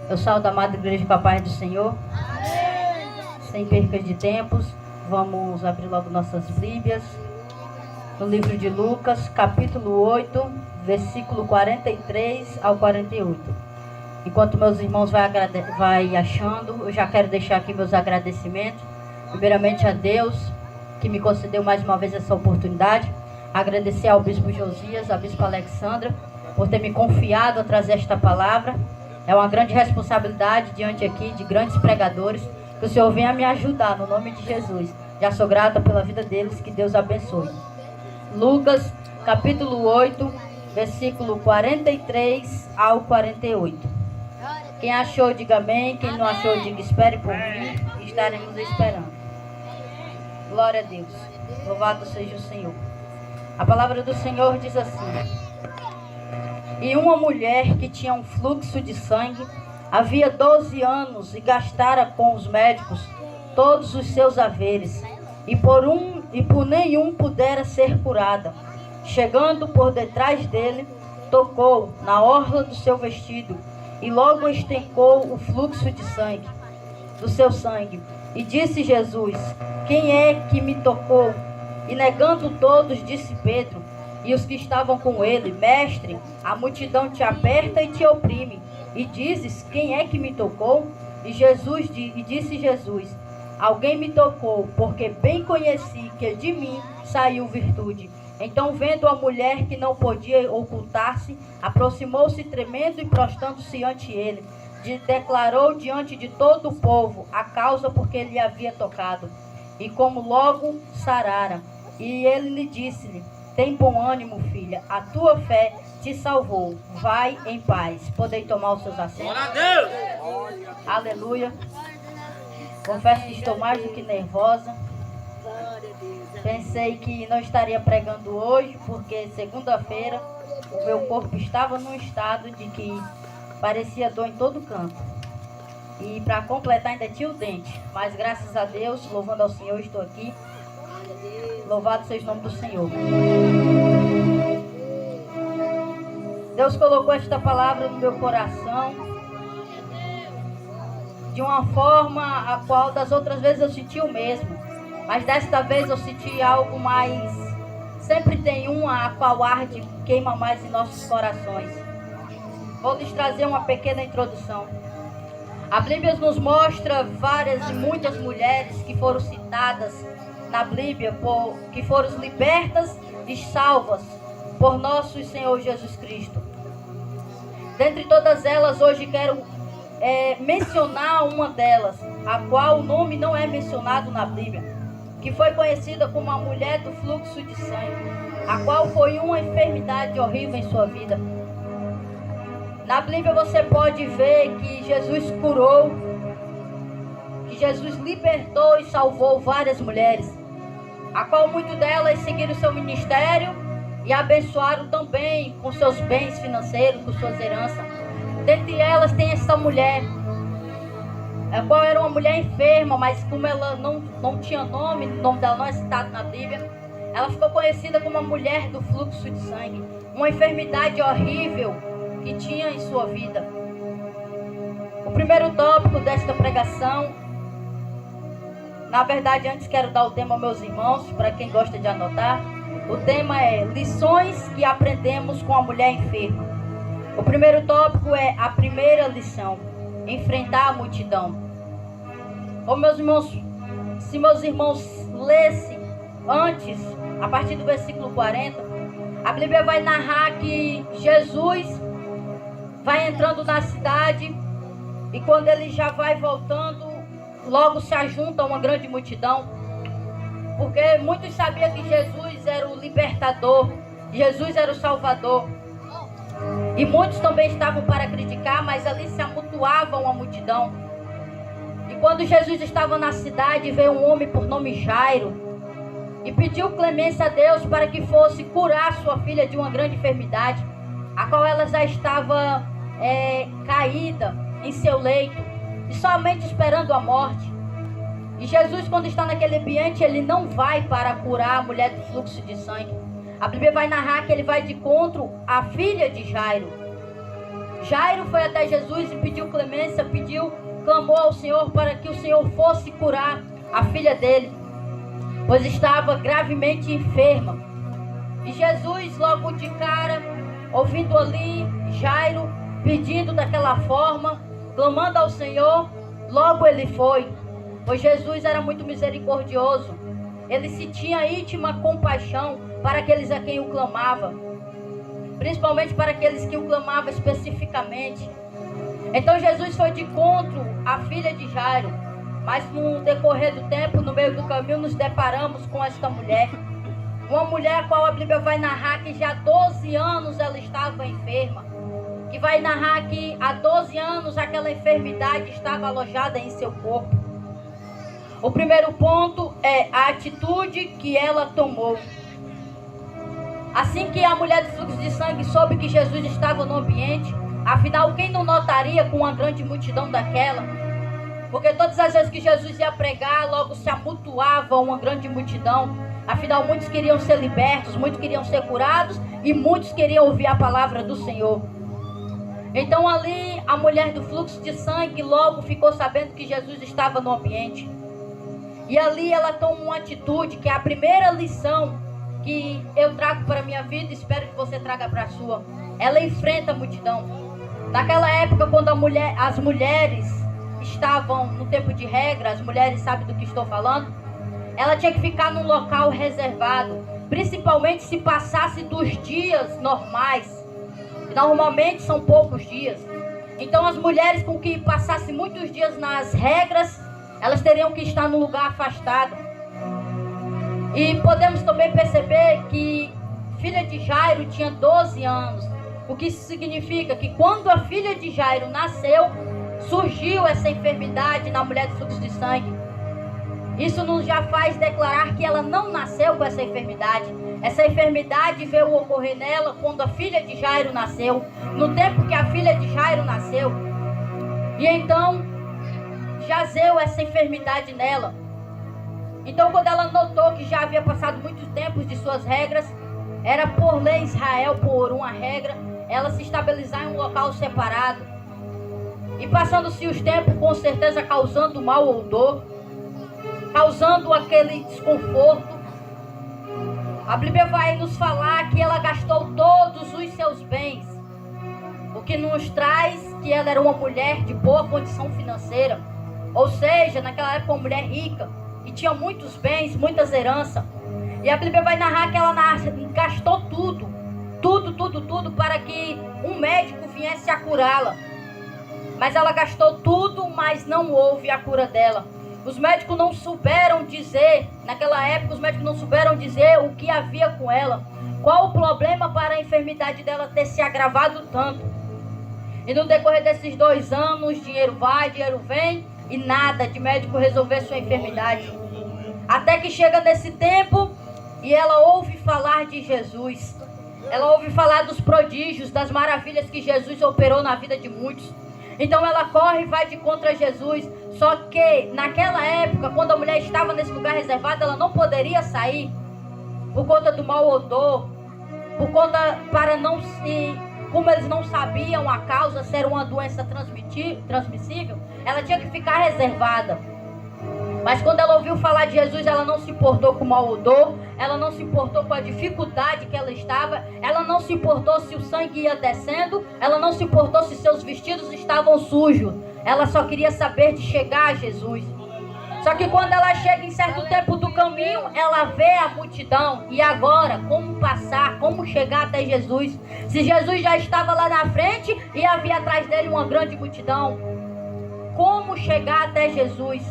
Eu saúdo a amada igreja com a paz do Senhor. Sem perca de tempos, vamos abrir logo nossas Bíblias. No livro de Lucas, capítulo 8, versículo 43 ao 48. Enquanto meus irmãos vai achando, eu já quero deixar aqui meus agradecimentos. Primeiramente a Deus, que me concedeu mais uma vez essa oportunidade. Agradecer ao bispo Josias, à bispa Alexandra, por ter me confiado a trazer esta palavra. É uma grande responsabilidade diante aqui de grandes pregadores. Que o Senhor venha me ajudar no nome de Jesus. Já sou grata pela vida deles, que Deus abençoe. Lucas, capítulo 8, versículo 43 ao 48. Quem achou, diga amém. Quem não achou, diga espere por mim. Estaremos esperando. Glória a Deus. Louvado seja o Senhor. A palavra do Senhor diz assim: e uma mulher que tinha um fluxo de sangue havia 12 anos e gastara com os médicos todos os seus haveres, e por nenhum pudera ser curada. Chegando por detrás dele, tocou na orla do seu vestido, e logo estancou o fluxo de sangue, do seu sangue. E disse Jesus: quem é que me tocou? E negando todos, disse Pedro e os que estavam com ele: mestre, a multidão te aperta e te oprime, e dizes: quem é que me tocou? E disse Jesus: alguém me tocou, porque bem conheci que de mim saiu virtude. Então, vendo a mulher que não podia ocultar-se, aproximou-se tremendo e prostrando-se ante ele, declarou diante de todo o povo a causa por que ele havia tocado, e como logo sarara. E ele lhe disse-lhe: tem bom ânimo, filha, a tua fé te salvou. Vai em paz. Podem tomar os seus assentos. Glória a Deus! Aleluia. Confesso que estou mais do que nervosa. Pensei que não estaria pregando hoje, porque segunda-feira o meu corpo estava num estado de que parecia dor em todo canto. E para completar ainda tinha o dente. Mas graças a Deus, louvando ao Senhor, estou aqui. Louvado seja o nome do Senhor. Deus colocou esta palavra no meu coração de uma forma a qual das outras vezes eu senti o mesmo, mas desta vez eu senti algo mais. Sempre tem uma a qual arde, queima mais em nossos corações. Vou lhes trazer uma pequena introdução. A Bíblia nos mostra várias e muitas mulheres que foram citadas na Bíblia, que foram libertas e salvas por nosso Senhor Jesus Cristo. Dentre todas elas, hoje quero mencionar uma delas, a qual o nome não é mencionado na Bíblia, que foi conhecida como a mulher do fluxo de sangue, a qual foi uma enfermidade horrível em sua vida. Na Bíblia você pode ver que Jesus curou, que Jesus libertou e salvou várias mulheres, a qual muitas delas seguiram seu ministério e abençoaram também com seus bens financeiros, com suas heranças. Dentre elas tem essa mulher, a qual era uma mulher enferma, mas como ela não tinha nome, o nome dela não é citado na Bíblia, ela ficou conhecida como a mulher do fluxo de sangue, uma enfermidade horrível que tinha em sua vida. O primeiro tópico desta pregação, na verdade, antes quero dar o tema aos meus irmãos, para quem gosta de anotar. O tema é lições que aprendemos com a mulher enferma. O primeiro tópico é a primeira lição: enfrentar a multidão. Ô meus irmãos, se meus irmãos lessem antes, a partir do versículo 40, a Bíblia vai narrar que Jesus vai entrando na cidade, e quando ele já vai voltando, logo se ajunta uma grande multidão, porque muitos sabiam que Jesus era o libertador, Jesus era o salvador, e muitos também estavam para criticar, mas ali se amontoava uma multidão. E quando Jesus estava na cidade, veio um homem por nome Jairo e pediu clemência a Deus para que fosse curar sua filha de uma grande enfermidade, a qual ela já estava caída em seu leito e somente esperando a morte. E Jesus, quando está naquele ambiente, ele não vai para curar a mulher do fluxo de sangue. A Bíblia vai narrar que ele vai de encontro à filha de Jairo. Jairo foi até Jesus e pediu clemência, clamou ao Senhor para que o Senhor fosse curar a filha dele, pois estava gravemente enferma. E Jesus, logo de cara, ouvindo ali Jairo pedindo daquela forma, clamando ao Senhor, logo ele foi, pois Jesus era muito misericordioso. Ele se tinha íntima compaixão para aqueles a quem o clamava, principalmente para aqueles que o clamavam especificamente. Então Jesus foi de encontro à filha de Jairo, mas no decorrer do tempo, no meio do caminho, nos deparamos com esta mulher. Uma mulher a qual a Bíblia vai narrar que já há 12 anos ela estava enferma, que vai narrar que há 12 anos aquela enfermidade estava alojada em seu corpo. O primeiro ponto é a atitude que ela tomou. Assim que a mulher de fluxo de sangue soube que Jesus estava no ambiente, afinal, quem não notaria com uma grande multidão daquela? Porque todas as vezes que Jesus ia pregar, logo se amontoava uma grande multidão. Afinal, muitos queriam ser libertos, muitos queriam ser curados e muitos queriam ouvir a palavra do Senhor. Então ali, a mulher do fluxo de sangue logo ficou sabendo que Jesus estava no ambiente. E ali ela toma uma atitude, que é a primeira lição que eu trago para a minha vida, espero que você traga para a sua. Ela enfrenta a multidão. Naquela época, quando as mulheres estavam no tempo de regra, as mulheres sabem do que estou falando, ela tinha que ficar num local reservado, principalmente se passasse dos dias normais. Normalmente são poucos dias. Então as mulheres com que passassem muitos dias nas regras, elas teriam que estar num lugar afastado. E podemos também perceber que filha de Jairo tinha 12 anos. O que isso significa? Que quando a filha de Jairo nasceu, surgiu essa enfermidade na mulher de fluxo de sangue. Isso nos já faz declarar que ela não nasceu com essa enfermidade. Essa enfermidade veio ocorrer nela quando a filha de Jairo nasceu, no tempo que a filha de Jairo nasceu. E então, jazeu essa enfermidade nela. Então, quando ela notou que já havia passado muitos tempos de suas regras, era por lei Israel, por uma regra, ela se estabilizar em um local separado. E passando-se os tempos, com certeza causando mau odor, causando aquele desconforto. A Bíblia vai nos falar que ela gastou todos os seus bens, o que nos traz que ela era uma mulher de boa condição financeira, ou seja, naquela época uma mulher rica, e tinha muitos bens, muitas heranças. E a Bíblia vai narrar que ela gastou tudo para que um médico viesse a curá-la. Mas ela gastou tudo, mas não houve a cura dela. Os médicos não souberam dizer, naquela época os médicos não souberam dizer o que havia com ela. Qual o problema para a enfermidade dela ter se agravado tanto. E no decorrer desses 2 anos, dinheiro vai, dinheiro vem, e nada de médico resolver sua enfermidade. Até que chega nesse tempo e ela ouve falar de Jesus. Ela ouve falar dos prodígios, das maravilhas que Jesus operou na vida de muitos. Então ela corre e vai de contra Jesus. Só que naquela época, quando a mulher estava nesse lugar reservado, ela não poderia sair por conta do mau odor, por conta para não se, como eles não sabiam a causa, se era uma doença transmissível, ela tinha que ficar reservada. Mas quando ela ouviu falar de Jesus, ela não se importou com o mau odor, ela não se importou com a dificuldade que ela estava, ela não se importou se o sangue ia descendo, ela não se importou se seus vestidos estavam sujos. Ela só queria saber de chegar a Jesus. Só que quando ela chega em certo tempo do caminho, ela vê a multidão. E agora, como passar, como chegar até Jesus? Se Jesus já estava lá na frente e havia atrás dele uma grande multidão, como chegar até Jesus?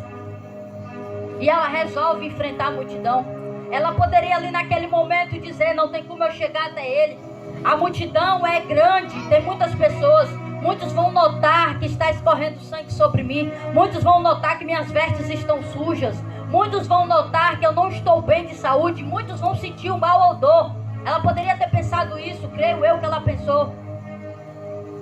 E ela resolve enfrentar a multidão. Ela poderia ali naquele momento dizer, não tem como eu chegar até ele. A multidão é grande, tem muitas pessoas. Muitos vão notar que está escorrendo sangue sobre mim. Muitos vão notar que minhas vestes estão sujas. Muitos vão notar que eu não estou bem de saúde. Muitos vão sentir um mau odor. Ela poderia ter pensado isso, creio eu que ela pensou.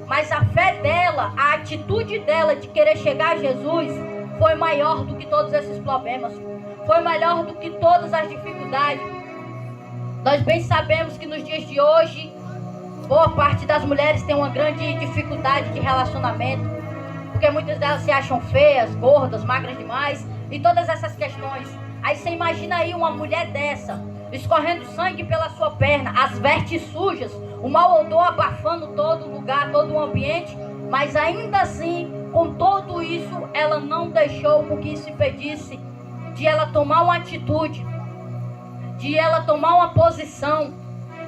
Mas a fé dela, a atitude dela de querer chegar a Jesus foi maior do que todos esses problemas. Foi maior do que todas as dificuldades. Nós bem sabemos que nos dias de hoje Boa parte das mulheres tem uma grande dificuldade de relacionamento, porque muitas delas se acham feias, gordas, magras demais, e todas essas questões. Aí você imagina aí uma mulher dessa, escorrendo sangue pela sua perna, as vestes sujas, o mau odor abafando todo lugar, todo o ambiente, mas ainda assim, com tudo isso, ela não deixou com que isso impedisse de ela tomar uma atitude, de ela tomar uma posição,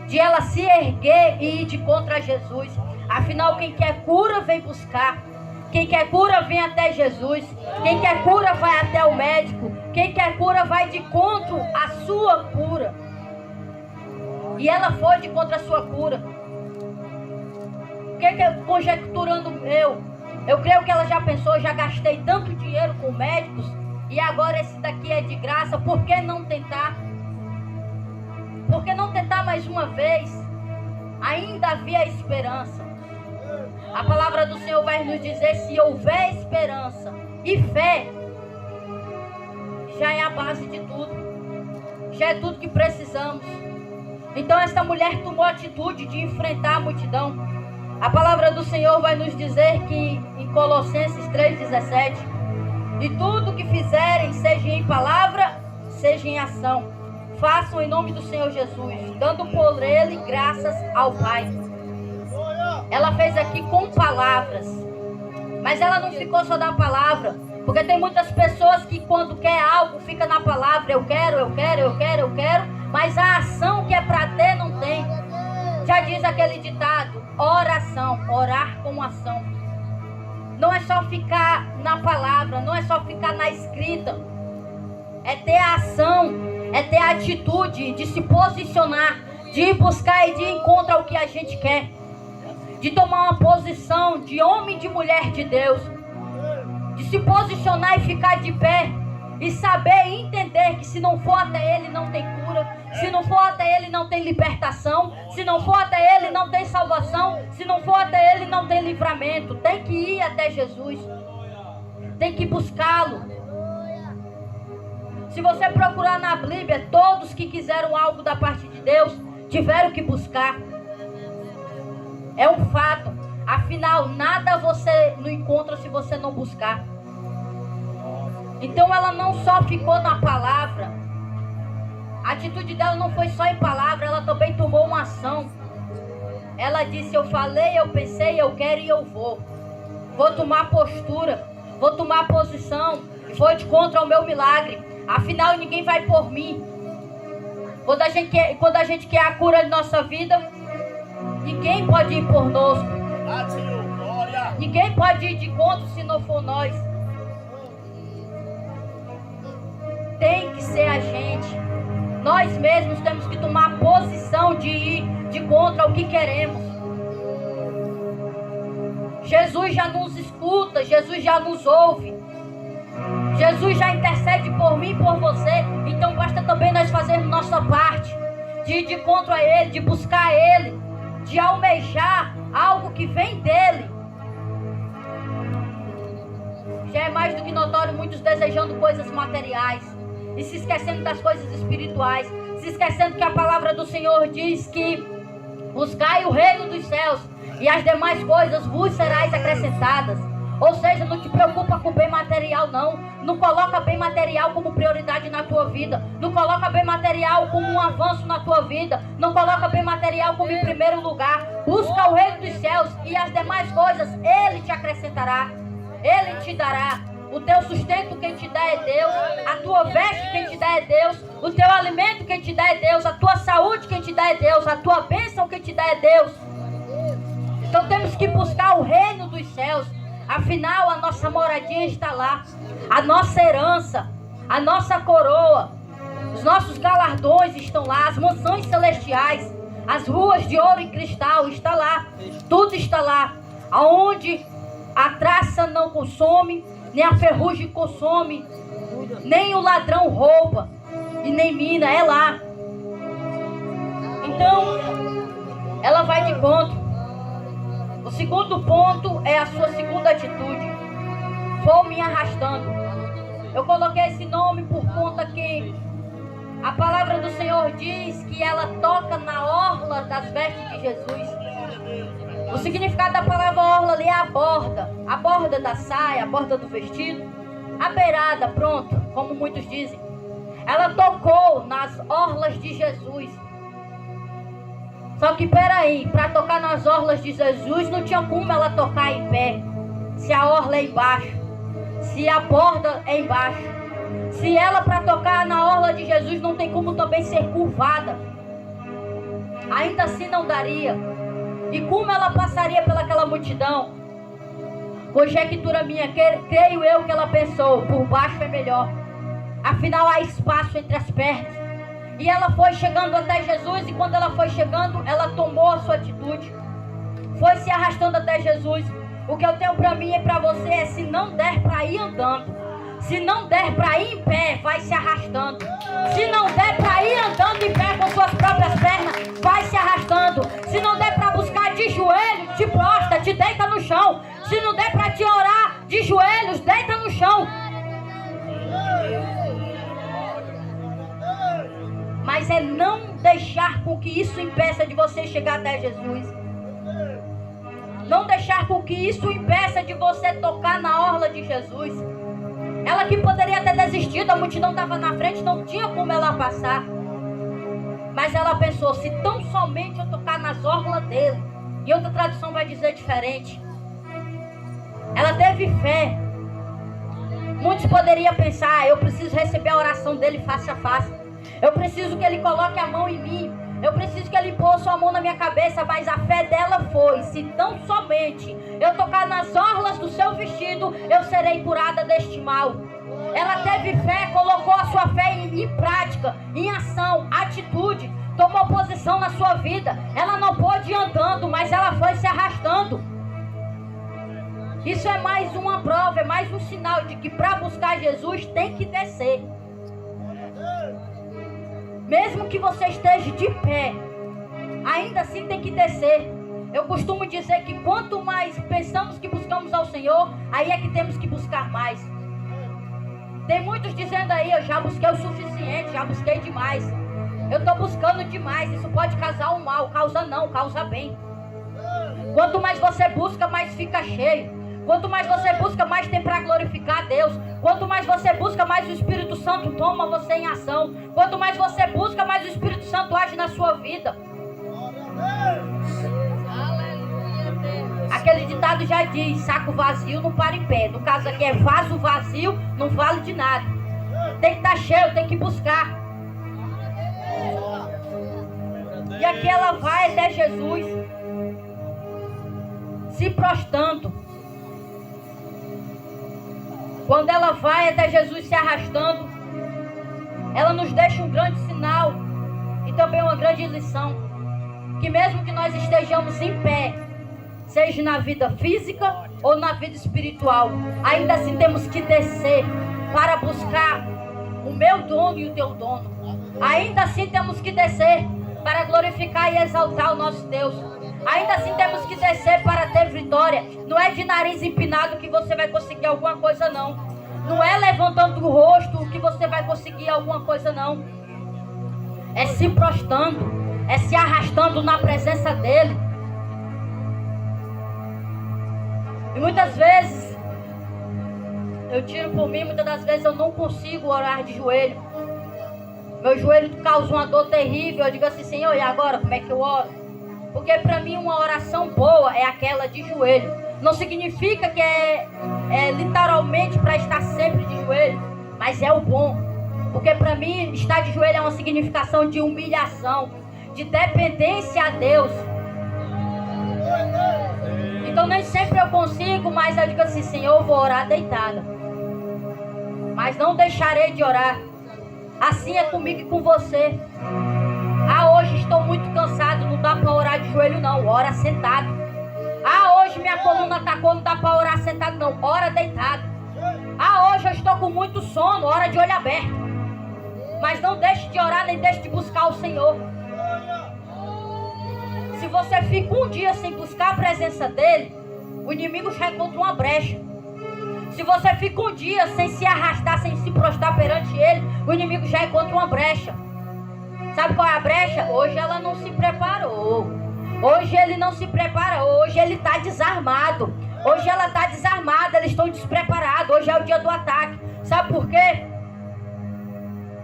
de ela se erguer e ir de contra Jesus. Afinal, quem quer cura vem buscar. Quem quer cura vem até Jesus. Quem quer cura vai até o médico. Quem quer cura vai de contra a sua cura. E ela foi de contra a sua cura. O que conjecturando eu creio que ela já pensou, já gastei tanto dinheiro com médicos e agora esse daqui é de graça, por que não tentar? Por que não tentar mais uma vez? Ainda havia esperança. A palavra do Senhor vai nos dizer: se houver esperança e fé, já é a base de tudo, já é tudo que precisamos. Então esta mulher tomou a atitude de enfrentar a multidão. A palavra do Senhor vai nos dizer que em Colossenses 3,17: e tudo que fizerem, seja em palavra, seja em ação, façam em nome do Senhor Jesus, dando por ele graças ao Pai. Ela fez aqui com palavras, mas ela não ficou só na palavra, porque tem muitas pessoas que quando quer algo fica na palavra: eu quero, eu quero, eu quero, eu quero, mas a ação que é para ter não tem. Já diz aquele ditado: oração, orar com ação. Não é só ficar na palavra, não é só ficar na escrita, é ter a ação, é ter a atitude de se posicionar, de ir buscar e de encontrar o que a gente quer, de tomar uma posição de homem e de mulher de Deus, de se posicionar e ficar de pé e saber e entender que se não for até Ele não tem cura, se não for até Ele não tem libertação, se não for até Ele não tem salvação, se não for até Ele não tem livramento. Tem que ir até Jesus, tem que buscá-lo. Se você procurar na Bíblia, todos que quiseram algo da parte de Deus tiveram que buscar. É um fato. Afinal, nada você não encontra se você não buscar. Então ela não só ficou na palavra. A atitude dela não foi só em palavra, ela também tomou uma ação. Ela disse: eu falei, eu pensei, eu quero e eu vou. Vou tomar postura, vou tomar posição, vou de contra o meu milagre. Afinal, ninguém vai por mim. Quando a gente quer a cura de nossa vida, ninguém pode ir por nós. Ninguém pode ir de contra se não for nós. Tem que ser a gente. Nós mesmos temos que tomar posição de ir de contra o que queremos. Jesus já nos escuta, Jesus já nos ouve. Jesus já intercede por mim e por você. Então basta também nós fazermos nossa parte, de ir de contra a Ele, de buscar Ele, de almejar algo que vem dEle. Já é mais do que notório muitos desejando coisas materiais e se esquecendo das coisas espirituais, se esquecendo que a palavra do Senhor diz que buscai o reino dos céus e as demais coisas vos serás acrescentadas. Ou seja, não te preocupa com bem material, não. Não coloca bem material como prioridade na tua vida. Não coloca bem material como um avanço na tua vida. Não coloca bem material como em primeiro lugar. Busca o reino dos céus e as demais coisas Ele te acrescentará. Ele te dará. O teu sustento quem te dá é Deus. A tua veste quem te dá é Deus. O teu alimento quem te dá é Deus. A tua saúde quem te dá é Deus. A tua bênção quem te dá é Deus. Então temos que buscar o reino dos céus. Afinal, a nossa moradia está lá. A nossa herança, a nossa coroa, os nossos galardões estão lá. As mansões celestiais, as ruas de ouro e cristal está lá. Tudo está lá. Aonde a traça não consome, nem a ferrugem consome, nem o ladrão rouba e nem mina. É lá. Então, ela vai de encontro. O segundo ponto é a sua segunda atitude. Vou me arrastando. Eu coloquei esse nome por conta que a palavra do Senhor diz que ela toca na orla das vestes de Jesus. O significado da palavra orla ali é a borda da saia, a borda do vestido, a beirada, pronto, como muitos dizem. Ela tocou nas orlas de Jesus. Só que peraí, para tocar nas orlas de Jesus não tinha como ela tocar em pé, se a orla é embaixo, se a borda é embaixo. Se ela para tocar na orla de Jesus não tem como também ser curvada, ainda assim não daria. E como ela passaria pelaquela multidão? Conjectura minha, creio eu que ela pensou, por baixo é melhor, afinal há espaço entre as pernas. E ela foi chegando até Jesus, e quando ela foi chegando, ela tomou a sua atitude, foi se arrastando até Jesus. O que eu tenho para mim e para você é: se não der para ir andando, se não der para ir em pé, vai se arrastando. Se não der para ir andando em pé com suas próprias pernas, vai se arrastando. Se não der para buscar de joelho, te prostra, te deita no chão. Se não der para te orar de joelhos, deita no chão. Mas é não deixar com que isso impeça de você chegar até Jesus. Não deixar com que isso impeça de você tocar na orla de Jesus. Ela que poderia ter desistido, a multidão estava na frente, não tinha como ela passar. Mas ela pensou: se tão somente eu tocar nas orlas dele. E outra tradução vai dizer diferente. Ela teve fé. Muitos poderiam pensar: eu preciso receber a oração dele face a face. Eu preciso que ele coloque a mão em mim. Eu preciso que ele pôs a mão na minha cabeça. Mas a fé dela foi: se tão somente eu tocar nas orlas do seu vestido, eu serei curada deste mal. Ela teve fé, colocou a sua fé em prática, em ação, atitude. Tomou posição na sua vida. Ela não pôde ir andando, mas ela foi se arrastando. Isso é mais uma prova, é mais um sinal de que para buscar Jesus tem que descer. Mesmo que você esteja de pé, ainda assim tem que descer. Eu costumo dizer que quanto mais pensamos que buscamos ao Senhor, aí é que temos que buscar mais. Tem muitos dizendo aí: eu já busquei o suficiente, já busquei demais. Eu estou buscando demais, isso pode causar um mal. Causa não, causa bem. Quanto mais você busca, mais fica cheio. Quanto mais você busca, mais tem para glorificar a Deus. Quanto mais você busca, mais o Espírito Santo toma você em ação. Quanto mais você busca, mais o Espírito Santo age na sua vida. Aquele ditado já diz: saco vazio não para em pé. No caso aqui é vaso vazio, não vale de nada. Tem que estar cheio, tem que buscar. E aqui ela vai até Jesus, se prostrando. Quando ela vai até Jesus se arrastando, ela nos deixa um grande sinal e também uma grande lição. Que mesmo que nós estejamos em pé, seja na vida física ou na vida espiritual, ainda assim temos que descer para buscar o meu dono e o teu dono. Ainda assim temos que descer para glorificar e exaltar o nosso Deus. Ainda assim temos que descer para ter vitória. Não é de nariz empinado que você vai conseguir alguma coisa, não. Não é levantando o rosto que você vai conseguir alguma coisa, não. É se prostrando, é se arrastando na presença dele. E muitas vezes eu tiro por mim, muitas das vezes eu não consigo orar de joelho. Meu joelho causa uma dor terrível. Eu digo assim: Senhor, e agora como é que eu oro? Porque para mim uma oração boa é aquela de joelho. Não significa que é literalmente para estar sempre de joelho, mas é o bom. Porque para mim estar de joelho é uma significação de humilhação, de dependência a Deus. Então nem sempre eu consigo, mas eu digo assim: Senhor, eu vou orar deitada, mas não deixarei de orar. Assim é comigo e com você. Hoje estou muito cansado, não dá para orar de joelho não, ora sentado. Hoje minha coluna atacou, não dá para orar sentado não, ora deitado. Hoje eu estou com muito sono, ora de olho aberto. Mas não deixe de orar, nem deixe de buscar o Senhor. Se você fica um dia sem buscar a presença dele, o inimigo já encontra uma brecha. Se você fica um dia sem se arrastar, sem se prostrar perante ele, o inimigo já encontra uma brecha. Sabe qual é a brecha? Hoje ela não se preparou. Hoje ele não se prepara, hoje ele está desarmado. Hoje ela está desarmada, eles estão despreparados. Hoje é o dia do ataque. Sabe por quê?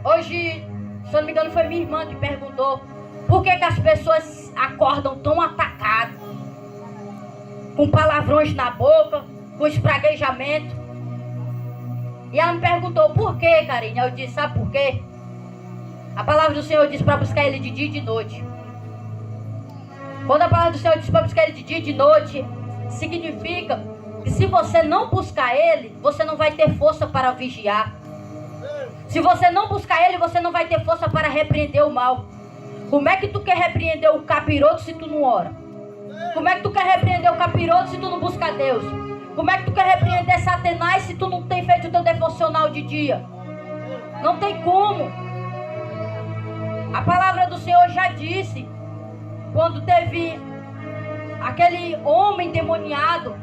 Hoje, se eu não me engano, foi minha irmã que perguntou por que as pessoas acordam tão atacadas, com palavrões na boca, com espraguejamento. E ela me perguntou por quê, Karine? Eu disse, sabe por quê? A palavra do Senhor diz para buscar ele de dia e de noite. Quando a palavra do Senhor diz para buscar ele de dia e de noite, significa que se você não buscar ele, você não vai ter força para vigiar. Se você não buscar ele, você não vai ter força para repreender o mal. Como é que tu quer repreender o capiroto se tu não ora? Como é que tu quer repreender o capiroto se tu não busca Deus? Como é que tu quer repreender Satanás se tu não tem feito o teu devocional de dia? Não tem como. A palavra do Senhor já disse, quando teve aquele homem endemoniado,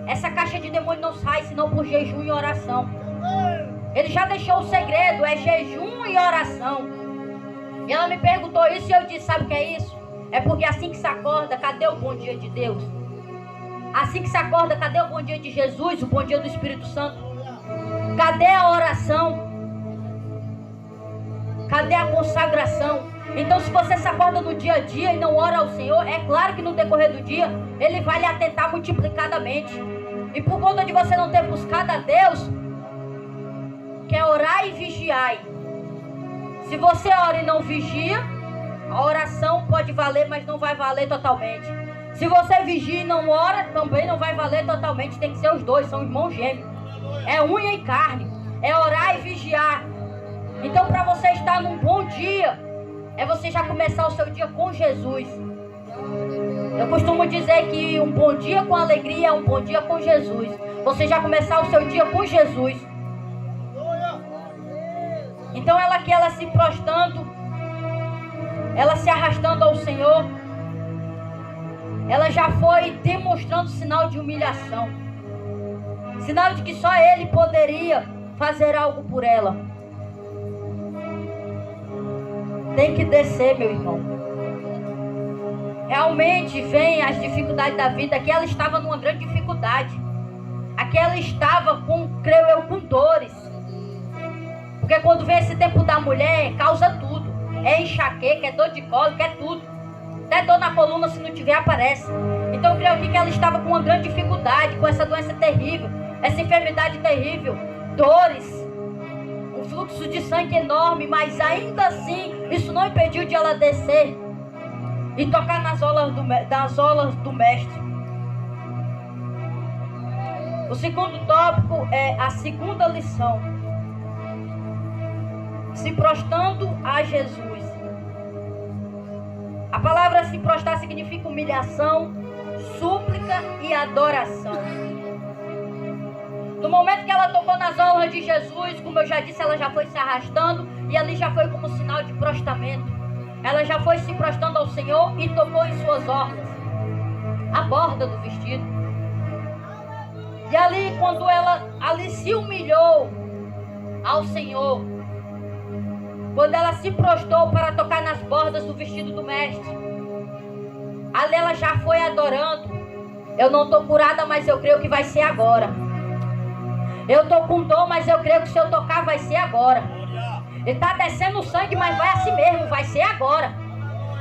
essa caixa de demônio não sai senão por jejum e oração. Ele já deixou o segredo, é jejum e oração. E ela me perguntou isso e eu disse, sabe o que é isso? É porque assim que se acorda, cadê o bom dia de Deus? Assim que se acorda, cadê o bom dia de Jesus, o bom dia do Espírito Santo? Cadê a oração? Cadê a consagração? Então, se você se acorda no dia a dia e não ora ao Senhor, é claro que no decorrer do dia, Ele vai lhe atentar multiplicadamente. E por conta de você não ter buscado a Deus, quer orar e vigiar. Se você ora e não vigia, a oração pode valer, mas não vai valer totalmente. Se você vigia e não ora, também não vai valer totalmente. Tem que ser os dois, são irmãos gêmeos. É unha e carne, é orar e vigiar. Então, para você estar num bom dia, é você já começar o seu dia com Jesus. Eu costumo dizer que um bom dia com alegria é um bom dia com Jesus. Você já começar o seu dia com Jesus. Então ela aqui, ela se prostrando, ela se arrastando ao Senhor, ela já foi demonstrando sinal de humilhação, sinal de que só Ele poderia fazer algo por ela. Tem que descer, meu irmão. Realmente vem as dificuldades da vida. Aqui ela estava numa grande dificuldade. Aqui ela estava creio eu, com dores. Porque quando vem esse tempo da mulher, causa tudo. É enxaqueca, é dor de cólica, é tudo. Até dor na coluna, se não tiver, aparece. Então eu creio aqui que ela estava com uma grande dificuldade, com essa doença terrível, essa enfermidade terrível, dores, um fluxo de sangue enorme, mas ainda assim, isso não impediu de ela descer e tocar nas olas do mestre. O segundo tópico é a segunda lição. Se prostrando a Jesus. A palavra se prostrar significa humilhação, súplica e adoração. No momento que ela tocou nas orlas de Jesus, como eu já disse, ela já foi se arrastando e ali já foi como sinal de prostramento. Ela já foi se prostrando ao Senhor e tocou em suas orlas, a borda do vestido. E ali, quando ela ali se humilhou ao Senhor, quando ela se prostrou para tocar nas bordas do vestido do mestre, ali ela já foi adorando. Eu não estou curada, mas eu creio que vai ser agora. Eu estou com dor, mas eu creio que se eu tocar vai ser agora. Ele está descendo o sangue, mas vai assim mesmo, vai ser agora.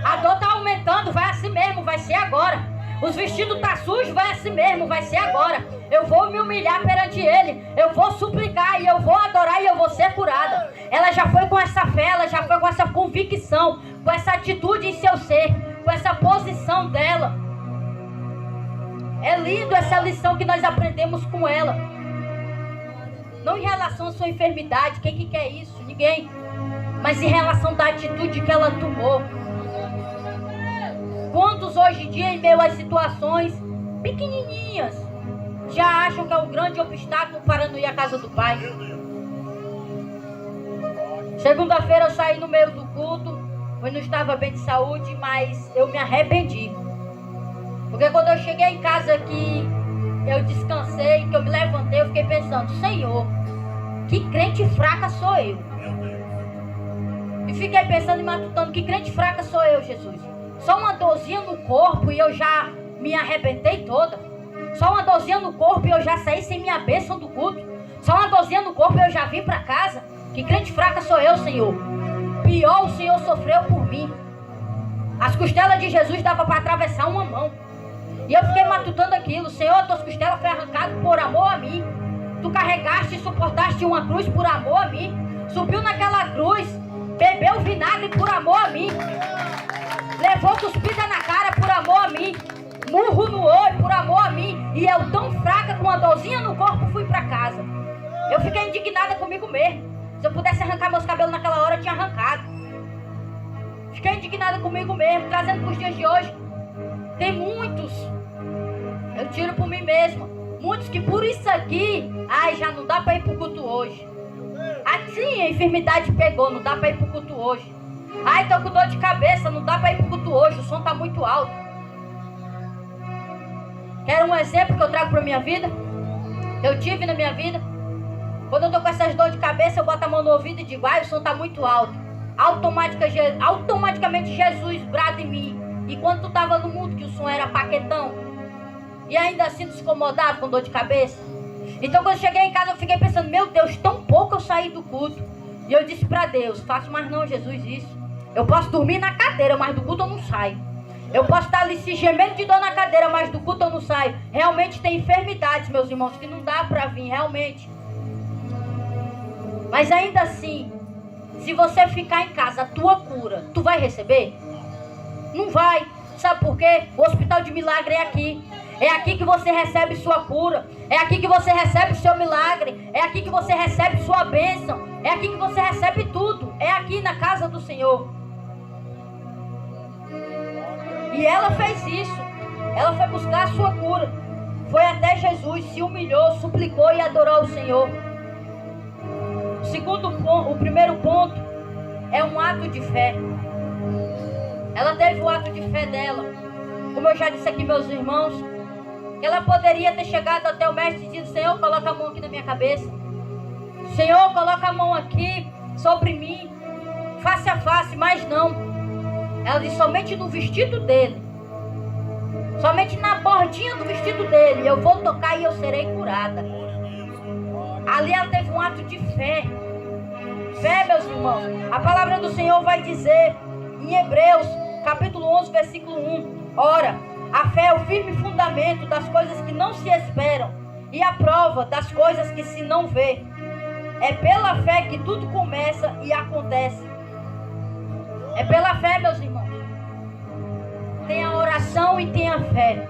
A dor está aumentando, vai assim mesmo, vai ser agora. Os vestidos estão sujos, vai assim mesmo, vai ser agora. Eu vou me humilhar perante Ele, eu vou suplicar e eu vou adorar e eu vou ser curada. Ela já foi com essa fé, ela já foi com essa convicção, com essa atitude em seu ser, com essa posição dela. É lindo essa lição que nós aprendemos com ela. Não em relação à sua enfermidade, quem que quer isso? Ninguém. Mas em relação da atitude que ela tomou. Quantos hoje em dia, em meio às situações pequenininhas, já acham que é um grande obstáculo para não ir à casa do Pai? Segunda-feira eu saí no meio do culto, eu não estava bem de saúde, mas eu me arrependi. Porque quando eu cheguei em casa que eu descansei, que eu me levantei, eu fiquei pensando, Senhor, que crente fraca sou eu. E fiquei pensando e matutando, que crente fraca sou eu, Jesus. Só uma dorzinha no corpo e eu já me arrebentei toda. Só uma dorzinha no corpo e eu já saí sem minha bênção do culto. Só uma dorzinha no corpo e eu já vim para casa. Que crente fraca sou eu, Senhor. Pior o Senhor sofreu por mim. As costelas de Jesus dava para atravessar uma mão. E eu fiquei matutando aquilo. Senhor, tuas costelas foram arrancadas por amor a mim. Tu carregaste e suportaste uma cruz por amor a mim. Subiu naquela cruz, bebeu vinagre por amor a mim. Levou cuspida na cara por amor a mim. Murro no olho por amor a mim. E eu tão fraca com uma dorzinha no corpo fui para casa. Eu fiquei indignada comigo mesmo. Se eu pudesse arrancar meus cabelos naquela hora, eu tinha arrancado. Fiquei indignada comigo mesmo, trazendo para os dias de hoje. Tem muitos, eu tiro por mim mesma, muitos que por isso aqui, já não dá para ir para o culto hoje. Assim a enfermidade pegou, não dá para ir para o culto hoje. Tô com dor de cabeça, não dá para ir para o culto hoje, o som está muito alto. Quer um exemplo que eu trago para minha vida? Eu tive na minha vida. Quando eu tô com essas dores de cabeça, eu boto a mão no ouvido e digo, o som tá muito alto. Automaticamente Jesus brada em mim. E quando tu tava no mundo, que o som era paquetão, e ainda assim tu se incomodava com dor de cabeça. Então quando eu cheguei em casa, eu fiquei pensando, meu Deus, tão pouco eu saí do culto. E eu disse pra Deus, faço mais não, Jesus, isso. Eu posso dormir na cadeira, mas do culto eu não saio. Eu posso estar ali se gemendo de dor na cadeira, mas do culto eu não saio. Realmente tem enfermidades, meus irmãos, que não dá pra vir, realmente. Mas ainda assim, se você ficar em casa, a tua cura, tu vai receber? Não vai. Sabe por quê? O hospital de milagre é aqui. É aqui que você recebe sua cura. É aqui que você recebe o seu milagre. É aqui que você recebe sua bênção. É aqui que você recebe tudo. É aqui na casa do Senhor. E ela fez isso. Ela foi buscar a sua cura. Foi até Jesus, se humilhou, suplicou e adorou o Senhor. O primeiro ponto é um ato de fé. Ela teve o ato de fé dela. Como eu já disse aqui, meus irmãos, ela poderia ter chegado até o mestre e dito, Senhor, coloca a mão aqui na minha cabeça. Senhor, coloca a mão aqui sobre mim, face a face, mas não. Ela disse, somente no vestido dele. Somente na bordinha do vestido dele. Eu vou tocar e eu serei curada. Ali ela teve um ato de fé. Fé, meus irmãos. A palavra do Senhor vai dizer em Hebreus, capítulo 11, versículo 1. Ora, a fé é o firme fundamento das coisas que não se esperam e a prova das coisas que se não vê. É pela fé que tudo começa e acontece. É pela fé, meus irmãos. Tem a oração e tem a fé.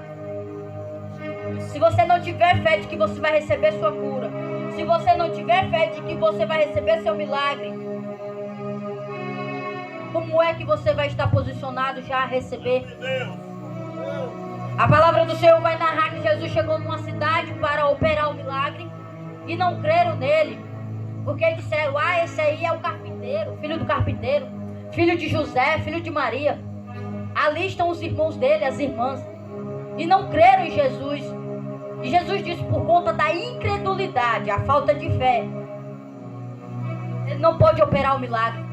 Se você não tiver fé de que você vai receber sua cura, se você não tiver fé de que você vai receber seu milagre, como é que você vai estar posicionado já a receber? A palavra do Senhor vai narrar que Jesus chegou numa cidade para operar o milagre e não creram nele, porque disseram, esse aí é o carpinteiro, filho do carpinteiro, filho de José, filho de Maria. Ali estão os irmãos dele, as irmãs, e não creram em Jesus. E Jesus disse, por conta da incredulidade, a falta de fé, ele não pôde operar o milagre.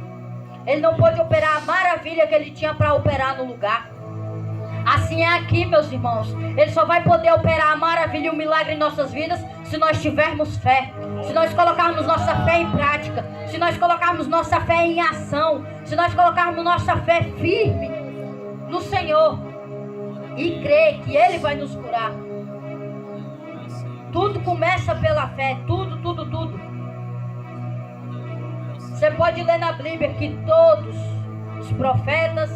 Ele não pôde operar a maravilha que ele tinha para operar no lugar. Assim é aqui, meus irmãos. Ele só vai poder operar a maravilha e o milagre em nossas vidas se nós tivermos fé. Se nós colocarmos nossa fé em prática. Se nós colocarmos nossa fé em ação. Se nós colocarmos nossa fé firme no Senhor. E crer que Ele vai nos curar. Tudo começa pela fé. Tudo. Você pode ler na Bíblia que todos os profetas,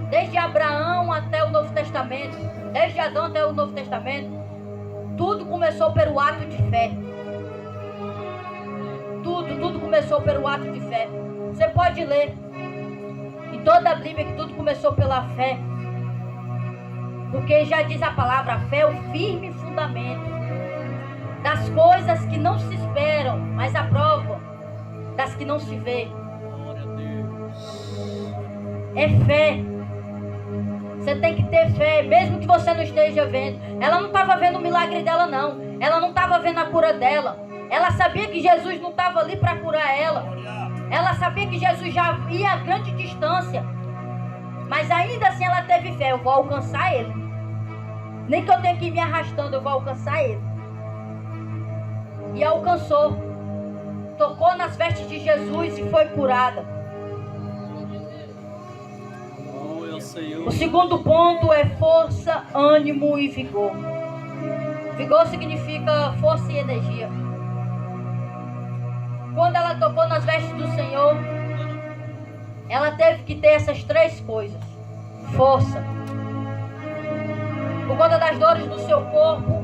desde Abraão até o Novo Testamento, desde Adão até o Novo Testamento, tudo começou pelo ato de fé. Tudo começou pelo ato de fé. Você pode ler em toda a Bíblia que tudo começou pela fé. Porque já diz a palavra, a fé é o firme fundamento das coisas que não se esperam, mas a prova das que não se vê. É fé. Você tem que ter fé, mesmo que você não esteja vendo. Ela não estava vendo o milagre dela, não. Ela não estava vendo a cura dela. Ela sabia que Jesus não estava ali para curar ela. Ela sabia que Jesus já ia a grande distância. Mas ainda assim ela teve fé. Eu vou alcançar ele. Nem que eu tenha que ir me arrastando, eu vou alcançar ele. E alcançou. Tocou nas vestes de Jesus e foi curada. O segundo ponto é força, ânimo e vigor. Vigor significa força e energia. Quando ela tocou nas vestes do Senhor, ela teve que ter essas três coisas. Força. Por conta das dores do seu corpo,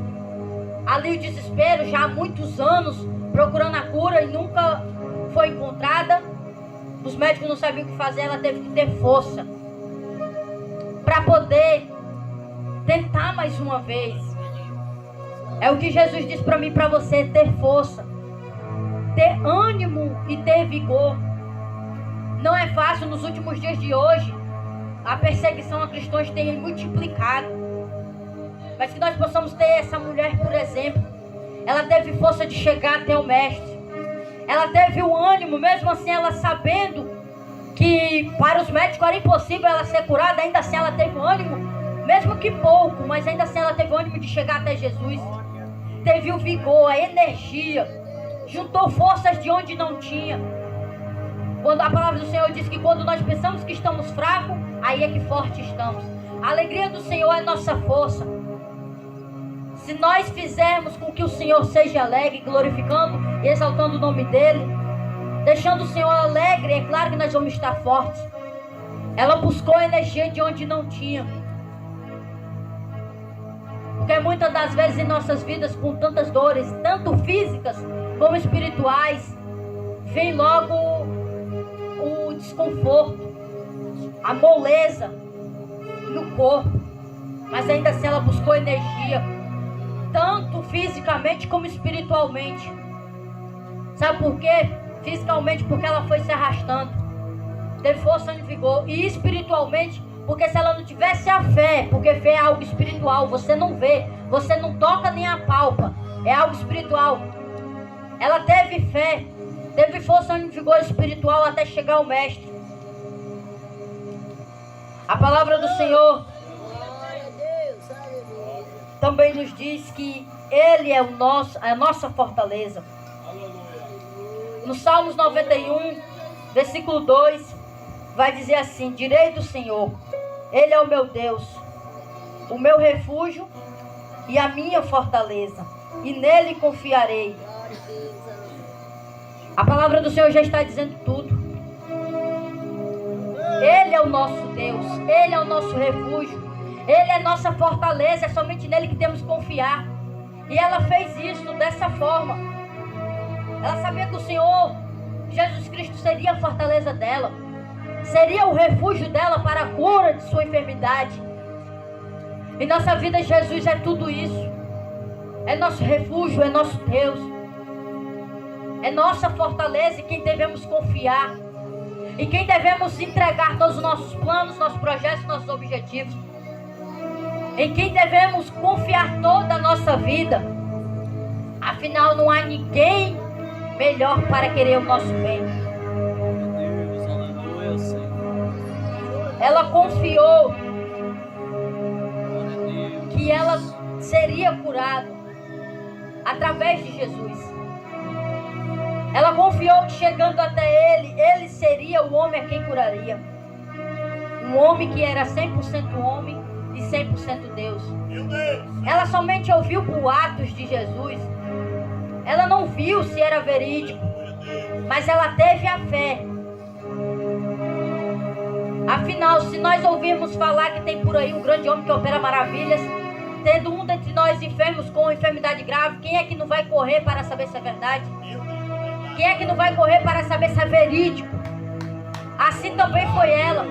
ali o desespero, já há muitos anos procurando a cura e nunca foi encontrada. Os médicos não sabiam o que fazer, ela teve que ter força para poder tentar mais uma vez. É o que Jesus diz para mim e para você: ter força, ter ânimo e ter vigor. Não é fácil. Nos últimos dias de hoje, a perseguição a cristãos tem multiplicado. Mas que nós possamos ter essa mulher, por exemplo. Ela teve força de chegar até o mestre. Ela teve o ânimo, mesmo assim ela sabendo que para os médicos era impossível ela ser curada. Ainda assim ela teve o ânimo, mesmo que pouco, mas ainda assim ela teve o ânimo de chegar até Jesus. Teve o vigor, a energia. Juntou forças de onde não tinha. Quando a palavra do Senhor diz que quando nós pensamos que estamos fracos, aí é que forte estamos. A alegria do Senhor é nossa força. Se nós fizermos com que o Senhor seja alegre, glorificando e exaltando o nome dEle, deixando o Senhor alegre, é claro que nós vamos estar fortes. Ela buscou energia de onde não tinha. Porque muitas das vezes em nossas vidas, com tantas dores, tanto físicas como espirituais, vem logo o desconforto, a moleza no corpo. Mas ainda assim ela buscou energia, tanto fisicamente como espiritualmente. Sabe por quê? Fisicamente, porque ela foi se arrastando, teve força e vigor. E espiritualmente, porque se ela não tivesse a fé, porque fé é algo espiritual, você não vê, você não toca nem apalpa, é algo espiritual. Ela teve fé, teve força e vigor espiritual até chegar ao mestre. A palavra do Senhor também nos diz que Ele é a nossa fortaleza. No Salmos 91, versículo 2, vai dizer assim: direi do Senhor, Ele é o meu Deus, o meu refúgio e a minha fortaleza, e nele confiarei. A palavra do Senhor já está dizendo tudo. Ele é o nosso Deus, Ele é o nosso refúgio, Ele é nossa fortaleza, é somente nele que temos que confiar. E ela fez isso dessa forma. Ela sabia que o Senhor Jesus Cristo seria a fortaleza dela, seria o refúgio dela para a cura de sua enfermidade. Em nossa vida, Jesus é tudo isso. É nosso refúgio, é nosso Deus, é nossa fortaleza em quem devemos confiar, em quem devemos entregar todos os nossos planos, nossos projetos, nossos objetivos, em quem devemos confiar toda a nossa vida. Afinal, não há ninguém melhor para querer o nosso bem. Ela confiou que ela seria curada através de Jesus. Ela confiou que chegando até Ele, Ele seria o homem a quem curaria. Um homem que era 100% homem e 100% Deus. Ela somente ouviu boatos de Jesus. Ela não viu se era verídico, mas ela teve a fé. Afinal, se nós ouvirmos falar que tem por aí um grande homem que opera maravilhas, tendo um dentre nós enfermos com enfermidade grave, quem é que não vai correr para saber se é verdade? Quem é que não vai correr para saber se é verídico? Assim também foi ela.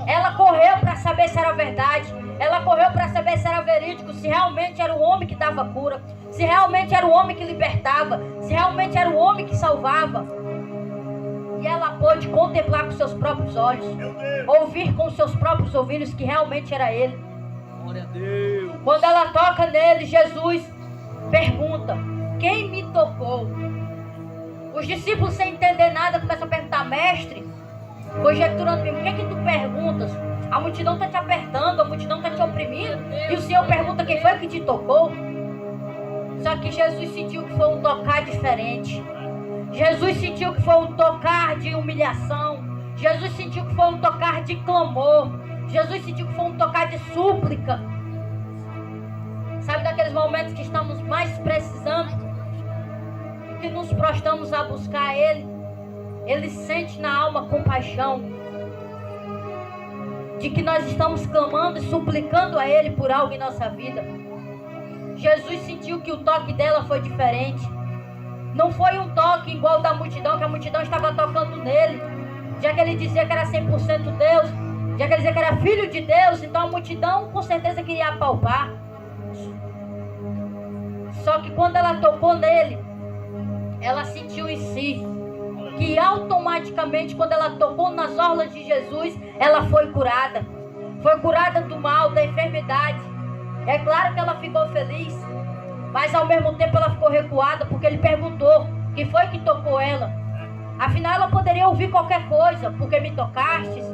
Ela correu para saber se era verdade. Ela correu para saber se era verídico, se realmente era o homem que dava cura, se realmente era o homem que libertava, se realmente era o homem que salvava. E ela pôde contemplar com seus próprios olhos, ouvir com seus próprios ouvidos que realmente era Ele. Glória a Deus. Quando ela toca nele, Jesus pergunta: quem me tocou? Os discípulos, sem entender nada, começam a perguntar: mestre, conjecturando mesmo. Por que é que tu perguntas? A multidão está te apertando, a multidão está te oprimindo, e o Senhor pergunta quem foi que te tocou. Só que Jesus sentiu que foi um tocar diferente. Jesus sentiu que foi um tocar de humilhação. Jesus sentiu que foi um tocar de clamor. Jesus sentiu que foi um tocar de súplica. Sabe daqueles momentos que estamos mais precisando, que nos prostramos a buscar Ele? Ele sente na alma compaixão de que nós estamos clamando e suplicando a Ele por algo em nossa vida. Jesus sentiu que o toque dela foi diferente. Não foi um toque igual da multidão, que a multidão estava tocando nele, já que ele dizia que era 100% Deus, já que ele dizia que era filho de Deus. Então a multidão com certeza queria apalpar. Só que quando ela tocou nele, ela sentiu em si que automaticamente, quando ela tocou nas orlas de Jesus, ela foi curada. Foi curada do mal, da enfermidade. É claro que ela ficou feliz, mas ao mesmo tempo ela ficou recuada, porque ele perguntou quem foi que tocou ela. Afinal, ela poderia ouvir qualquer coisa, porque me tocastes.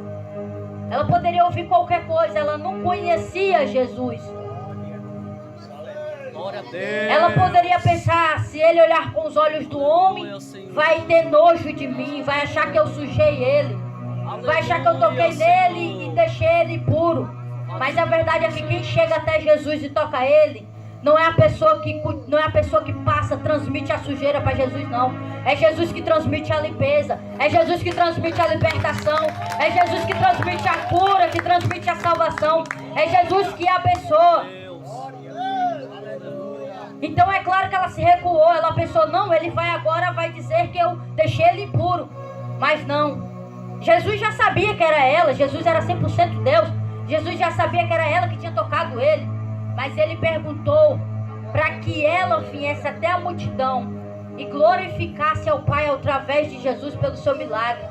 Ela poderia ouvir qualquer coisa, ela não conhecia Jesus. Ela poderia pensar, se ele olhar com os olhos do homem, vai ter nojo de mim, vai achar que eu sujei ele, vai achar que eu toquei nele e deixei ele impuro. Mas a verdade é que quem chega até Jesus e toca ele, não é a pessoa que passa, transmite a sujeira para Jesus, não. É Jesus que transmite a limpeza, é Jesus que transmite a libertação, é Jesus que transmite a cura, que transmite a salvação, é Jesus que abençoa. Então é claro que ela se recuou, ela pensou, não, ele vai dizer que eu deixei ele impuro. Mas não, Jesus já sabia que era ela, Jesus era 100% Deus, Jesus já sabia que era ela que tinha tocado ele. Mas ele perguntou para que ela viesse até a multidão e glorificasse ao Pai através de Jesus pelo seu milagre,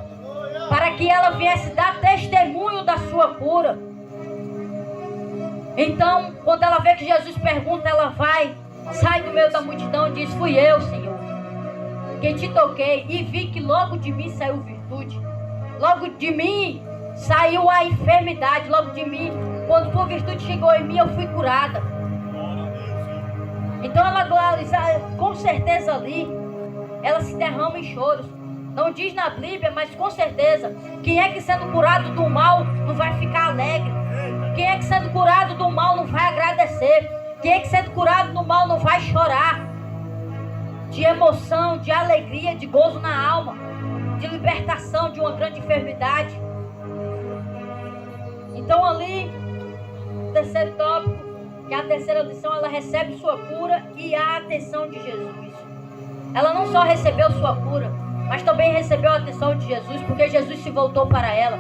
para que ela viesse dar testemunho da sua cura. Então, quando ela vê que Jesus pergunta, ela vai, sai do meio da multidão e diz, fui eu, Senhor, que te toquei, e vi que logo de mim saiu virtude, logo de mim saiu a enfermidade, logo de mim, quando tua virtude chegou em mim, eu fui curada. Então ela, com certeza ali, ela se derrama em choros. Não diz na Bíblia, mas com certeza, quem é que sendo curado do mal não vai ficar alegre? Quem é que sendo curado do mal não vai agradecer? Quem é que sendo curado do mal não vai chorar? De emoção, de alegria, de gozo na alma, de libertação de uma grande enfermidade. Então ali, o terceiro tópico, que é a terceira lição, ela recebe sua cura e a atenção de Jesus. Ela não só recebeu sua cura, mas também recebeu a atenção de Jesus, porque Jesus se voltou para ela.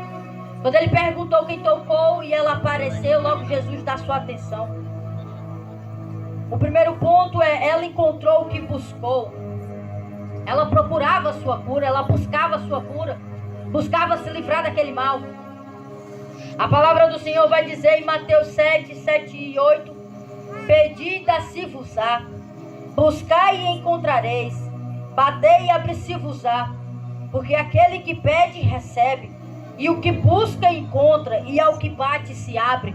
Quando ele perguntou quem tocou e ela apareceu, logo Jesus dá sua atenção. O primeiro ponto é, ela encontrou o que buscou. Ela procurava a sua cura, ela buscava a sua cura, buscava se livrar daquele mal. A palavra do Senhor vai dizer em Mateus 7, 7 e 8, pedi, dá-se-vos-á, buscai e encontrareis, batei e abri-se-vos-á, porque aquele que pede, recebe, e o que busca, encontra, e ao que bate, se abre.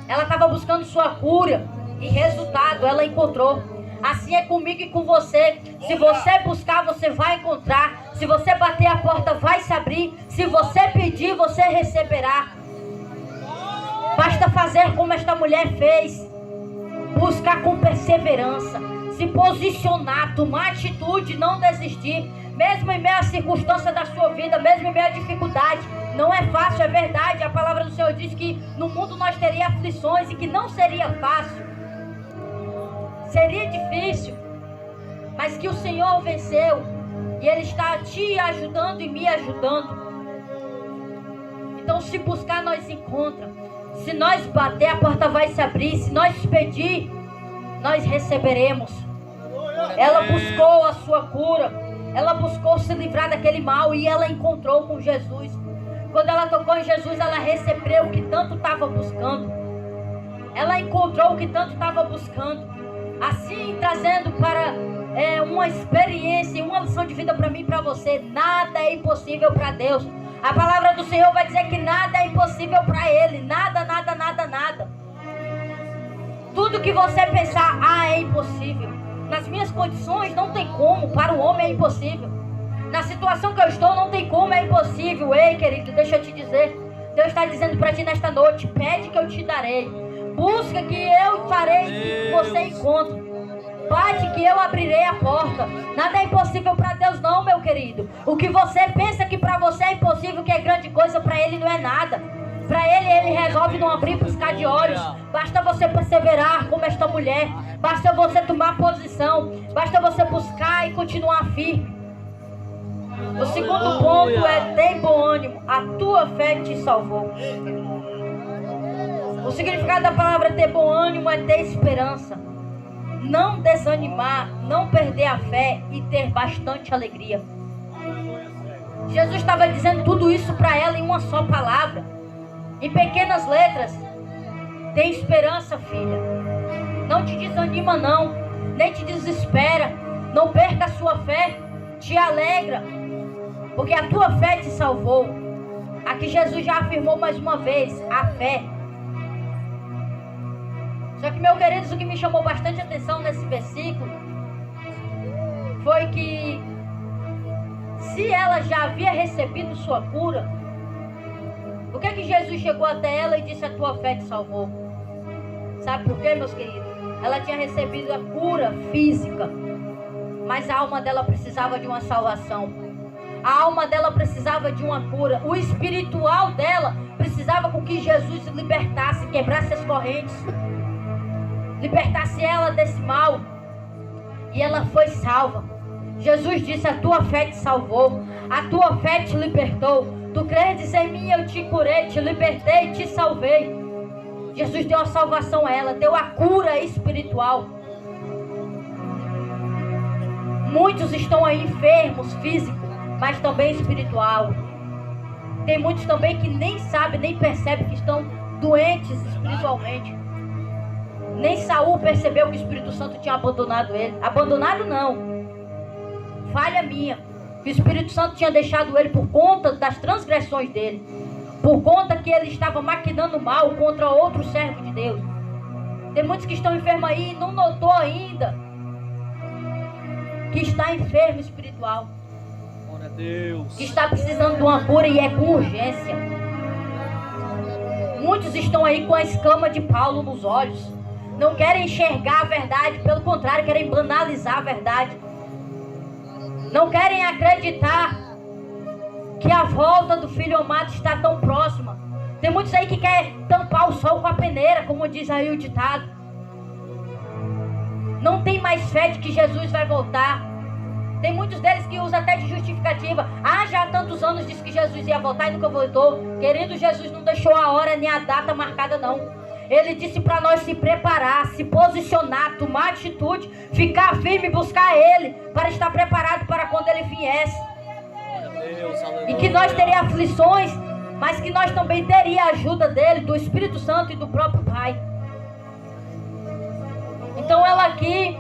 Ela estava buscando sua cura, e resultado, ela encontrou. Assim é comigo e com você. Se você buscar, você vai encontrar. Se você bater, a porta vai se abrir. Se você pedir, você receberá. Basta fazer como esta mulher fez. Buscar com perseverança. Se posicionar, tomar atitude, não desistir. Mesmo em meio à circunstância da sua vida, mesmo em meio à dificuldade. Não é fácil, é verdade. A palavra do Senhor diz que no mundo nós teríamos aflições e que não seria fácil. Seria difícil, mas que o Senhor venceu e Ele está te ajudando e me ajudando. Então, se buscar, nós encontramos. Se nós bater, a porta vai se abrir. Se nós pedir, nós receberemos. Ela buscou a sua cura, ela buscou se livrar daquele mal e ela encontrou com Jesus. Quando ela tocou em Jesus, ela recebeu o que tanto estava buscando. Ela encontrou o que tanto estava buscando. Assim, trazendo para uma experiência, uma lição de vida para mim e para você. Nada é impossível para Deus. A palavra do Senhor vai dizer que nada é impossível para Ele. Nada, nada, nada, nada. Tudo que você pensar, é impossível. Nas minhas condições não tem como, para o homem é impossível. Na situação que eu estou não tem como, é impossível. Ei, querido, deixa eu te dizer. Deus está dizendo para ti nesta noite: pede que eu te darei. Busca que eu farei que você encontre. Bate que eu abrirei a porta. Nada é impossível para Deus não, meu querido. O que você pensa que para você é impossível, que é grande coisa, para Ele não é nada. Para Ele resolve não abrir, piscar de olhos. Basta você perseverar como esta mulher. Basta você tomar posição. Basta você buscar e continuar firme. O segundo ponto é: tem bom ânimo. A tua fé te salvou. O significado da palavra ter bom ânimo é ter esperança. Não desanimar, não perder a fé e ter bastante alegria. Jesus estava dizendo tudo isso para ela em uma só palavra. Em pequenas letras: tem esperança, filha. Não te desanima não, nem te desespera. Não perca a sua fé, te alegra, porque a tua fé te salvou. Aqui Jesus já afirmou mais uma vez a fé. Só que, meus queridos, o que me chamou bastante atenção nesse versículo foi que, se ela já havia recebido sua cura, por que Jesus chegou até ela e disse: a tua fé te salvou? Sabe por quê, meus queridos? Ela tinha recebido a cura física, mas a alma dela precisava de uma salvação. A alma dela precisava de uma cura. O espiritual dela precisava com que Jesus libertasse, quebrasse as correntes, libertasse ela desse mal. E ela foi salva. Jesus disse: a tua fé te salvou, a tua fé te libertou. Tu credes em mim, eu te curei, te libertei, te salvei. Jesus deu a salvação a ela, deu a cura espiritual. Muitos estão aí enfermos físicos, mas também espiritual. Tem muitos também que nem sabem, nem percebem que estão doentes espiritualmente. Nem Saul percebeu que o Espírito Santo tinha abandonado ele. Abandonado não, falha minha, que o Espírito Santo tinha deixado ele por conta das transgressões dele, por conta que ele estava maquinando mal contra outro servo de Deus. Tem muitos que estão enfermos aí e não notou ainda que está enfermo espiritual, que está precisando de uma cura, e é com urgência. Muitos estão aí com a escama de Paulo nos olhos, não querem enxergar a verdade, pelo contrário, querem banalizar a verdade. Não querem acreditar que a volta do Filho amado está tão próxima. Tem muitos aí que querem tampar o sol com a peneira, como diz aí o ditado. Não tem mais fé de que Jesus vai voltar. Tem muitos deles que usam até de justificativa: já há tantos anos disse que Jesus ia voltar e nunca voltou. Querido, Jesus não deixou a hora nem a data marcada não. Ele disse para nós se preparar, se posicionar, tomar atitude, ficar firme e buscar Ele, para estar preparado para quando Ele viesse. E que nós teríamos aflições, mas que nós também teríamos a ajuda dEle, do Espírito Santo e do próprio Pai. Então ela aqui,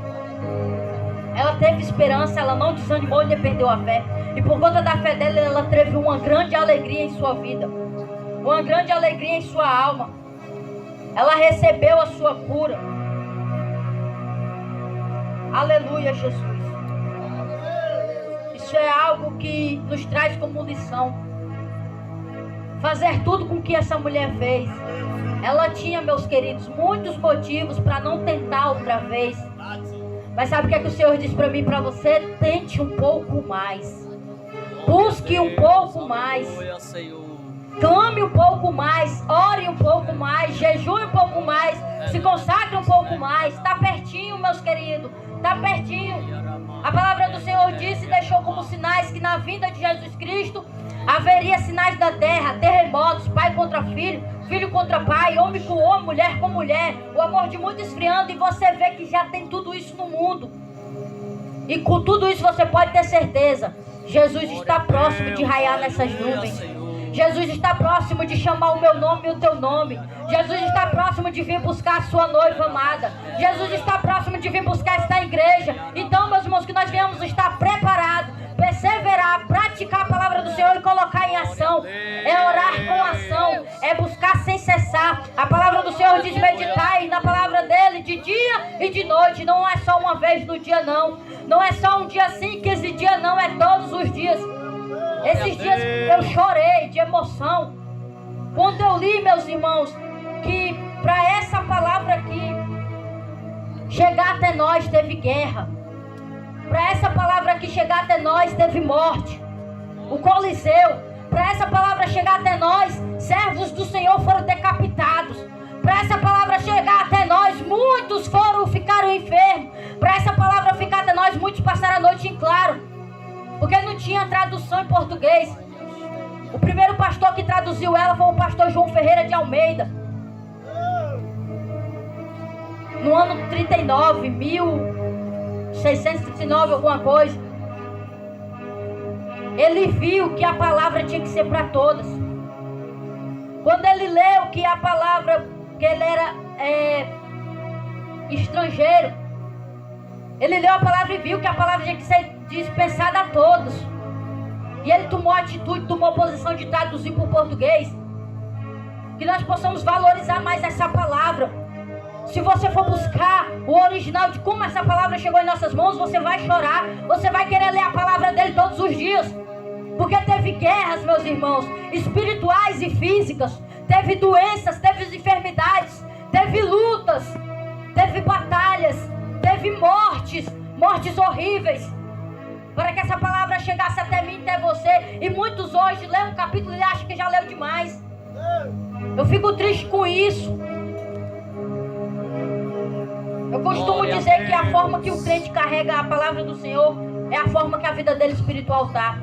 ela teve esperança, ela não desanimou nem perdeu a fé. E por conta da fé dela, ela teve uma grande alegria em sua vida, uma grande alegria em sua alma. Ela recebeu a sua cura. Aleluia, Jesus. Isso é algo que nos traz como lição. Fazer tudo com que essa mulher fez. Ela tinha, meus queridos, muitos motivos para não tentar outra vez. Mas sabe o que é que o Senhor diz para mim e para você? Tente um pouco mais. Busque um pouco mais. Clame um pouco mais, ore um pouco mais, jejue um pouco mais, se consagre um pouco mais. Está pertinho, meus queridos, está pertinho. A palavra do Senhor disse e deixou como sinais que na vinda de Jesus Cristo haveria sinais da terra, terremotos, pai contra filho, filho contra pai, homem com homem, mulher com mulher, o amor de muitos esfriando. E você vê que já tem tudo isso no mundo. E com tudo isso você pode ter certeza, Jesus está próximo de raiar nessas nuvens. Jesus está próximo de chamar o meu nome e o teu nome. Jesus está próximo de vir buscar a sua noiva amada. Jesus está próximo de vir buscar esta igreja. Então, meus irmãos, que nós venhamos estar preparados, perseverar, praticar a palavra do Senhor e colocar em ação. vez no dia, não. Não é só um dia sim, 15 dias, não. É todos os dias. Esses dias eu chorei de emoção. Quando eu li, meus irmãos, que para essa palavra aqui chegar até nós teve guerra. Para essa palavra aqui chegar até nós teve morte. O Coliseu. Para essa palavra chegar até nós, servos do Senhor foram decapitados. Para essa palavra chegar até nós, muitos ficaram enfermos. Para essa palavra ficar até nós, muitos passaram a noite em claro, porque não tinha tradução em português. O primeiro pastor que traduziu ela foi o pastor João Ferreira de Almeida. No ano 39, 1639, alguma coisa. Ele viu que a palavra tinha que ser para todas. Quando ele leu que a palavra, que ele era estrangeiro, ele leu a palavra e viu que a palavra tinha que ser dispensada a todos. E ele tomou atitude, tomou posição de traduzir para o português. Que nós possamos valorizar mais essa palavra. Se você for buscar o original de como essa palavra chegou em nossas mãos, você vai chorar. Você vai querer ler a palavra dele todos os dias. Porque teve guerras, meus irmãos, espirituais e físicas. Teve doenças, teve enfermidades, teve lutas, teve batalhas, teve mortes horríveis. Para que essa palavra chegasse até mim e até você. E muitos hoje lêem um capítulo e acham que já leu demais. Eu fico triste com isso. Eu costumo dizer que a forma que o crente carrega a palavra do Senhor é a forma que a vida dele espiritual está.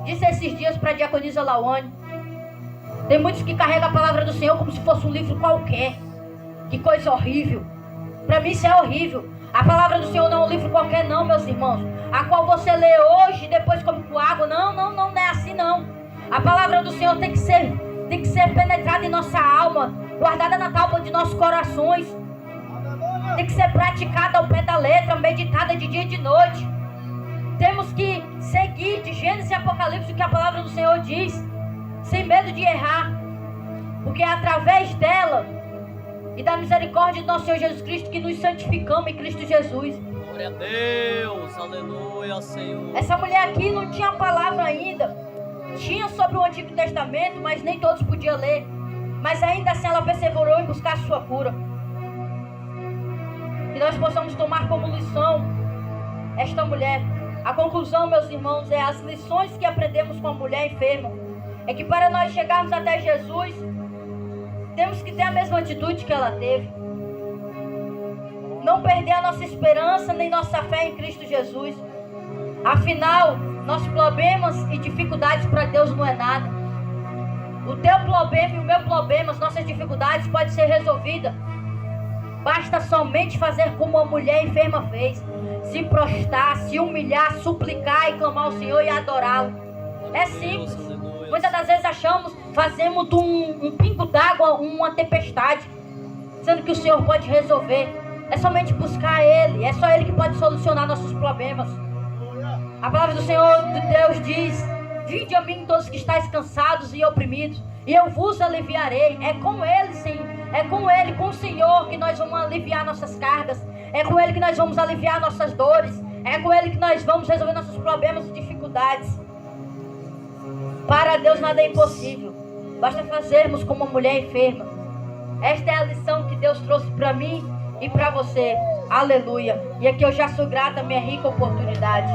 Disse esses dias para a diaconisa Lawane. Tem muitos que carregam a palavra do Senhor como se fosse um livro qualquer. Que coisa horrível. Para mim isso é horrível. A palavra do Senhor não é um livro qualquer não, meus irmãos. A qual você lê hoje e depois come com água. Não é assim não. A palavra do Senhor tem que ser penetrada em nossa alma, guardada na tábua de nossos corações. Tem que ser praticada ao pé da letra, meditada de dia e de noite. Temos que seguir de Gênesis e Apocalipse o que a palavra do Senhor diz, sem medo de errar, porque é através dela e da misericórdia de nosso Senhor Jesus Cristo que nos santificamos em Cristo Jesus. Glória a Deus, aleluia, Senhor. Essa mulher aqui não tinha palavra ainda. Tinha sobre o Antigo Testamento, mas nem todos podiam ler. Mas ainda assim ela perseverou em buscar a sua cura. Que nós possamos tomar como lição esta mulher. A conclusão, meus irmãos, é as lições que aprendemos com a mulher enferma. É que para nós chegarmos até Jesus, temos que ter a mesma atitude que ela teve. Não perder a nossa esperança nem nossa fé em Cristo Jesus. Afinal, nossos problemas e dificuldades para Deus não é nada. O teu problema e o meu problema, as nossas dificuldades podem ser resolvidas. Basta somente fazer como a mulher enferma fez. Se prostrar, se humilhar, suplicar e clamar ao Senhor e adorá-lo. É simples. Muitas das vezes fazemos de um pingo d'água uma tempestade, sendo que o Senhor pode resolver. É somente buscar Ele. É só Ele que pode solucionar nossos problemas. A palavra do Senhor, de Deus, diz: vinde a mim todos que estáis cansados e oprimidos, e eu vos aliviarei. É com Ele, sim. É com Ele, com o Senhor, que nós vamos aliviar nossas cargas. É com Ele que nós vamos aliviar nossas dores. É com Ele que nós vamos resolver nossos problemas e dificuldades. Para Deus nada é impossível. Basta fazermos como uma mulher enferma. Esta é a lição que Deus trouxe para mim e para você. Aleluia. E aqui eu já sou grata à minha rica oportunidade.